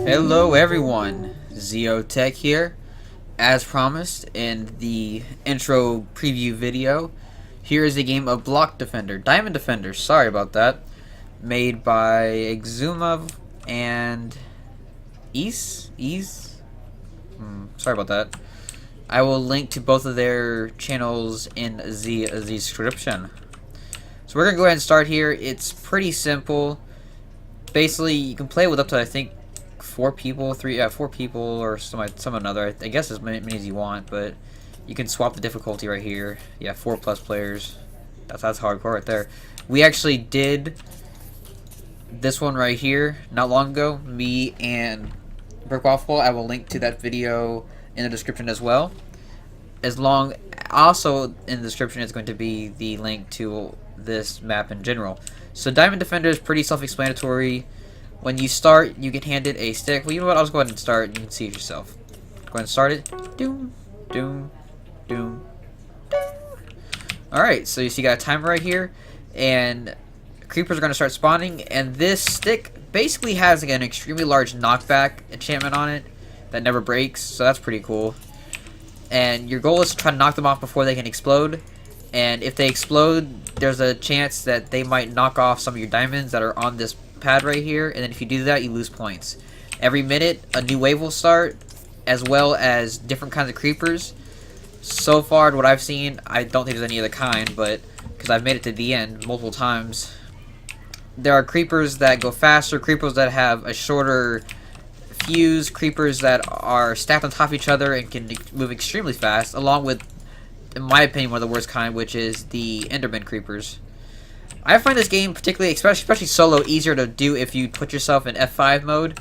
Hello everyone, Zeotech here. As promised in the intro preview video, here is a game of Block Defender, Diamond Defender, sorry about that, made by Xisuma and Eease? Sorry about that. I will link to both of their channels in the description. So we're going to go ahead and start here. It's pretty simple. Basically, you can play with up to, I think, four people, or some another. I guess as many as you want, but you can swap the difficulty right here. Yeah, 4+ players. That's hardcore right there. We actually did this one right here not long ago. Me and Brick Waffle. I will link to that video in the description as well. Also in the description is going to be the link to this map in general. So Diamond Defender is pretty self-explanatory. When you start, you get handed a stick. Well, you know what? I'll just go ahead and start, and you can see it yourself. Go ahead and start it. Doom, doom, doom, doom. Alright, so you see you got a timer right here, and creepers are going to start spawning, and this stick basically has like, an extremely large knockback enchantment on it that never breaks, so that's pretty cool. And your goal is to try to knock them off before they can explode, and if they explode, there's a chance that they might knock off some of your diamonds that are on this pad right here, and then if you do that, you lose points. Every minute, a new wave will start, as well as different kinds of creepers. So far, what I've seen, I don't think there's any other kind, but because I've made it to the end multiple times, there are creepers that go faster, creepers that have a shorter fuse, creepers that are stacked on top of each other and can move extremely fast, along with, in my opinion, one of the worst kind, which is the Enderman creepers. I find this game particularly, especially solo, easier to do if you put yourself in F5 mode.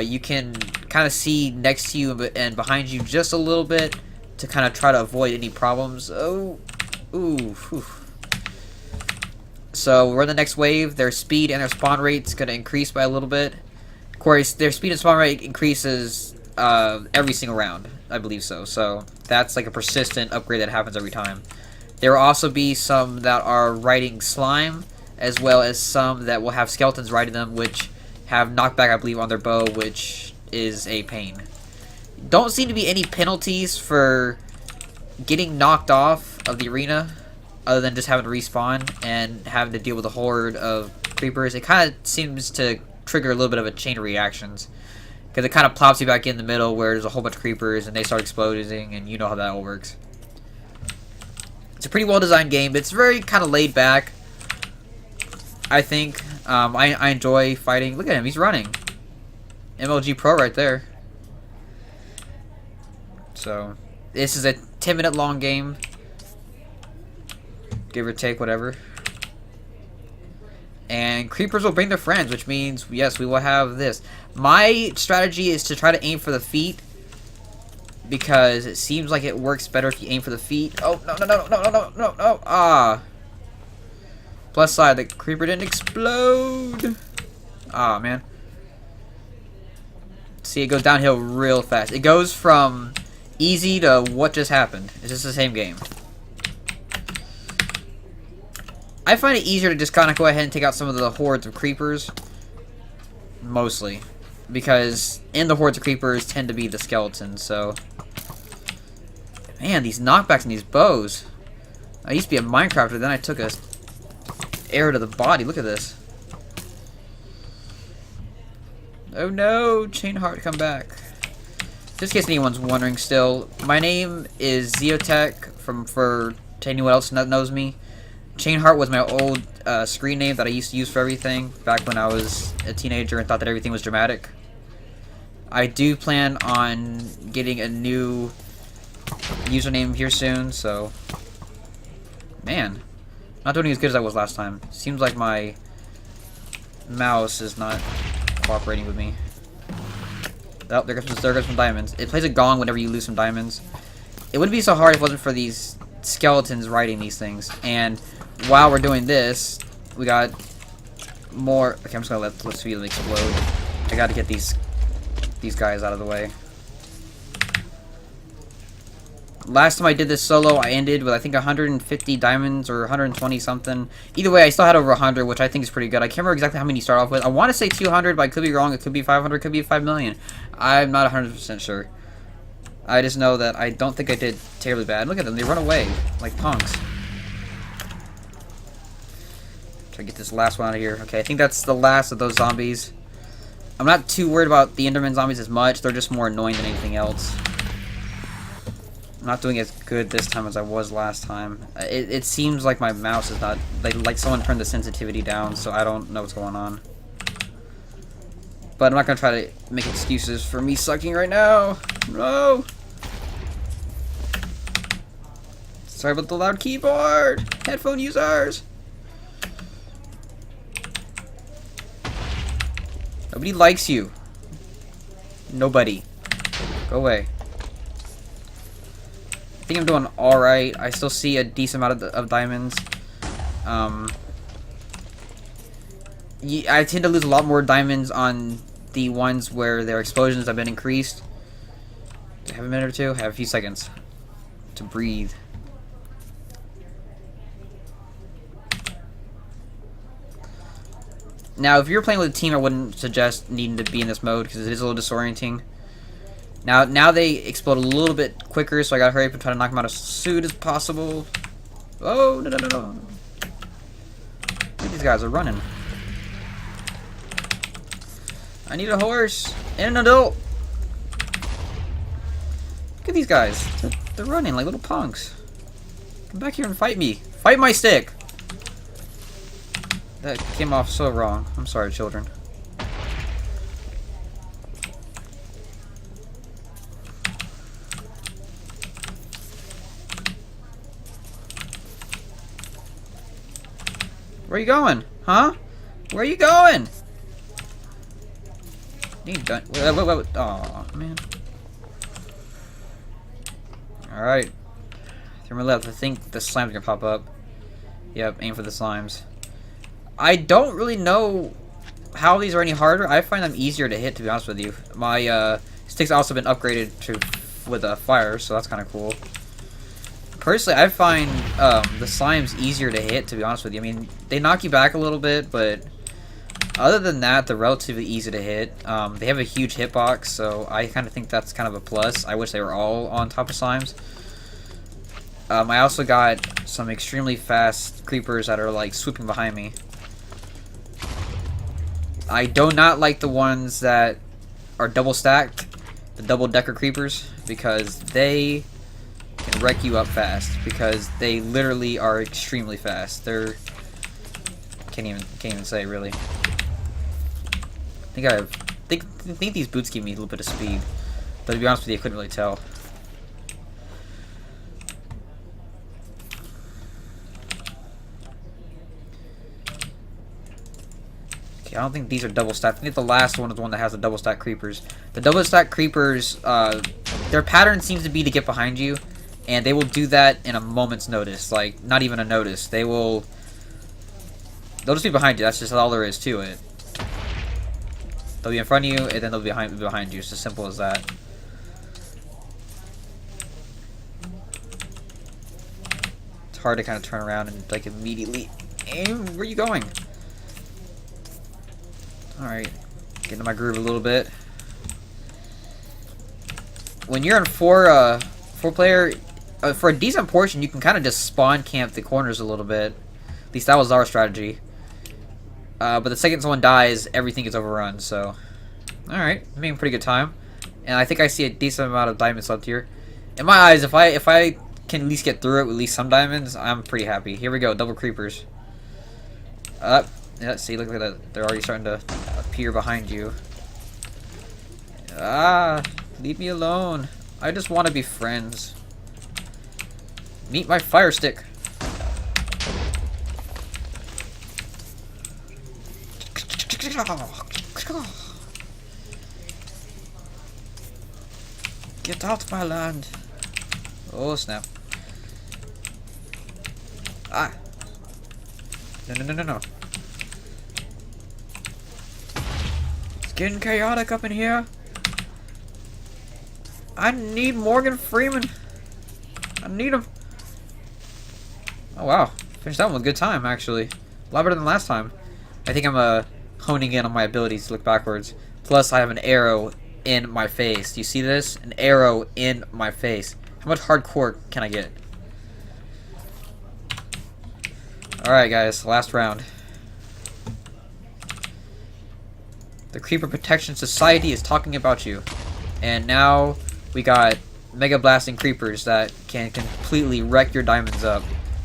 You can kind of see next to you and behind you just a little bit to kind of try to avoid any problems. Oh, ooh, whew. So we're in the next wave. Their speed and their spawn rate's going to increase by a little bit. Of course, their speed and spawn rate increases every single round. I believe so. So that's like a persistent upgrade that happens every time. There will also be some that are riding slime, as well as some that will have skeletons riding them, which have knockback, I believe, on their bow, which is a pain. Don't seem to be any penalties for getting knocked off of the arena, other than just having to respawn and having to deal with a horde of creepers. It kind of seems to trigger a little bit of a chain of reactions, because it kind of plops you back in the middle where there's a whole bunch of creepers and they start exploding, and you know how that all works. It's a pretty well-designed game. It's very kind of laid back, I think. I enjoy fighting. Look at him. He's running. MLG Pro right there. So, this is a 10-minute long game. Give or take, whatever. And creepers will bring their friends, which means, yes, we will have this. My strategy is to try to aim for the feet, because it seems like it works better if you aim for the feet. Oh, no. Ah. Plus side, the creeper didn't explode. Ah, man. See, it goes downhill real fast. It goes from easy to what just happened. It's just the same game. I find it easier to just kind of go ahead and take out some of the hordes of creepers. Mostly. Because in the hordes of creepers tend to be the skeletons, so... Man, these knockbacks and these bows. I used to be a Minecrafter, then I took a arrow to the body. Look at this. Oh no, Chain Heart, come back. Just in case anyone's wondering still, my name is Zeotech, for anyone else that knows me. Chain Heart was my old screen name that I used to use for everything back when I was a teenager and thought that everything was dramatic. I do plan on getting a new username here soon, so... Man, not doing as good as I was last time. Seems like my mouse is not cooperating with me. Oh, there goes some diamonds. It plays a gong whenever you lose some diamonds. It wouldn't be so hard if it wasn't for these skeletons riding these things. And while we're doing this, we got more... Okay, I'm just gonna let's see them explode. I gotta get these guys out of the way. Last time I did this solo, I ended with I think 150 diamonds or 120 something. Either way, I still had over 100, which I think is pretty good. I can't remember exactly how many you start off with. I want to say 200, but I could be wrong. It could be 500, it could be 5 million. I'm not 100% sure. I just know that I don't think I did terribly bad. Look at them, they run away like punks. Try to get this last one out of here. Okay, I think that's the last of those zombies. I'm not too worried about the Enderman zombies as much. They're just more annoying than anything else. I'm not doing as good this time as I was last time. It seems like my mouse is not... Like someone turned the sensitivity down, so I don't know what's going on. But I'm not going to try to make excuses for me sucking right now. No! Sorry about the loud keyboard! Headphone users! Nobody likes you. Nobody. Go away. I think I'm doing alright. I still see a decent amount of diamonds. I tend to lose a lot more diamonds on the ones where their explosions have been increased. Do I have a minute or two? I have a few seconds to breathe. Now, if you're playing with a team, I wouldn't suggest needing to be in this mode because it is a little disorienting. Now they explode a little bit quicker, so I gotta hurry up and try to knock them out as soon as possible. Oh, no. These guys are running. I need a horse and an adult. Look at these guys. They're running like little punks. Come back here and fight me. Fight my stick. That came off so wrong. I'm sorry, children. Where are you going? Huh? Where are you going? You done? Wait. Aw, man. Alright. Through my left, I think the slimes are gonna pop up. Yep, aim for the slimes. I don't really know how these are any harder. I find them easier to hit, to be honest with you. My stick's also been upgraded with fire, so that's kind of cool. Personally, I find the slimes easier to hit, to be honest with you. I mean, they knock you back a little bit, but other than that, they're relatively easy to hit. They have a huge hitbox, so I kind of think that's kind of a plus. I wish they were all on top of slimes. I also got some extremely fast creepers that are like swooping behind me. I do not like the ones that are double stacked, the double decker creepers, because they can wreck you up fast, because they literally are extremely fast. They're can't even say really. I think these boots give me a little bit of speed, but to be honest with you, I couldn't really tell. I don't think these are double stacked. I think the last one is the one that has the double stack creepers. The double stack creepers, their pattern seems to be to get behind you, and they will do that in a moment's notice. Like, not even a notice. They'll just be behind you. That's just all there is to it. They'll be in front of you, and then they'll be behind you. It's as simple as that. It's hard to kind of turn around and like immediately aim. Where are you going? Alright, get into my groove a little bit. When you're in four player, for a decent portion, you can kind of just spawn camp the corners a little bit. At least that was our strategy. But the second someone dies, everything is overrun, so... Alright, I'm making a pretty good time. And I think I see a decent amount of diamonds left here. In my eyes, if I can at least get through it with at least some diamonds, I'm pretty happy. Here we go, double creepers. Yeah, see, look at that. They're already starting to appear behind you. Ah, leave me alone. I just want to be friends. Meet my fire stick. Get out my land. Oh, snap. Ah. No. It's getting chaotic up in here. I need Morgan Freeman. I need him. Oh wow, finished that one with a good time actually. A lot better than last time. I think I'm honing in on my abilities to look backwards. Plus I have an arrow in my face. Do you see this? An arrow in my face. How much hardcore can I get? Alright guys, last round. The Creeper Protection Society is talking about you. And now we got Mega Blasting Creepers that can completely wreck your diamonds up.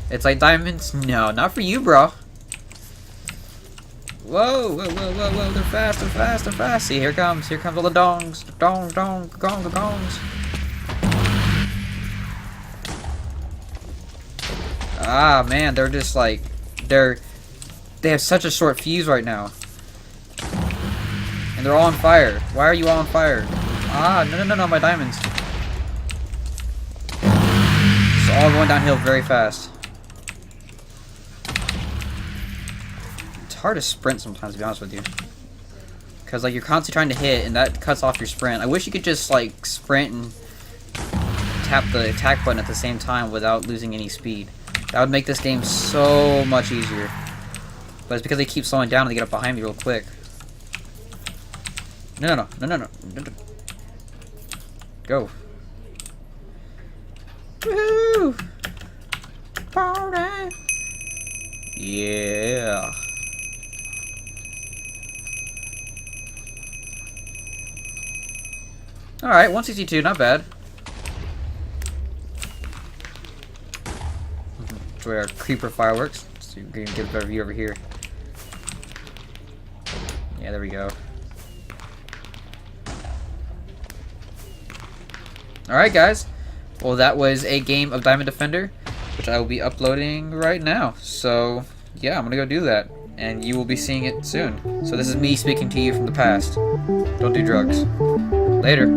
It's like diamonds? No, not for you, bro. Whoa, whoa, whoa, whoa, whoa, they're fast, they're fast, they're fast. See, here comes all the dongs. Dongs, dongs, gongs, gongs. Ah, man, they're just like, they have such a short fuse right now. And they're all on fire. Why are you all on fire? Ah, no, no, no, no, my diamonds. It's all going downhill very fast. It's hard to sprint sometimes, to be honest with you. Because, like, you're constantly trying to hit, and that cuts off your sprint. I wish you could just, like, sprint and tap the attack button at the same time without losing any speed. That would make this game so much easier. But it's because they keep slowing down and they get up behind me real quick. No, no, no, no, no, no, no. Go. Woohoo! Party! Yeah. Alright, 162, not bad. Enjoy our creeper fireworks. So you can get a better view over here. Yeah, there we go. Alright guys, well that was a game of Diamond Defender, which I will be uploading right now. So yeah, I'm gonna go do that, and you will be seeing it soon. So this is me speaking to you from the past. Don't do drugs. Later.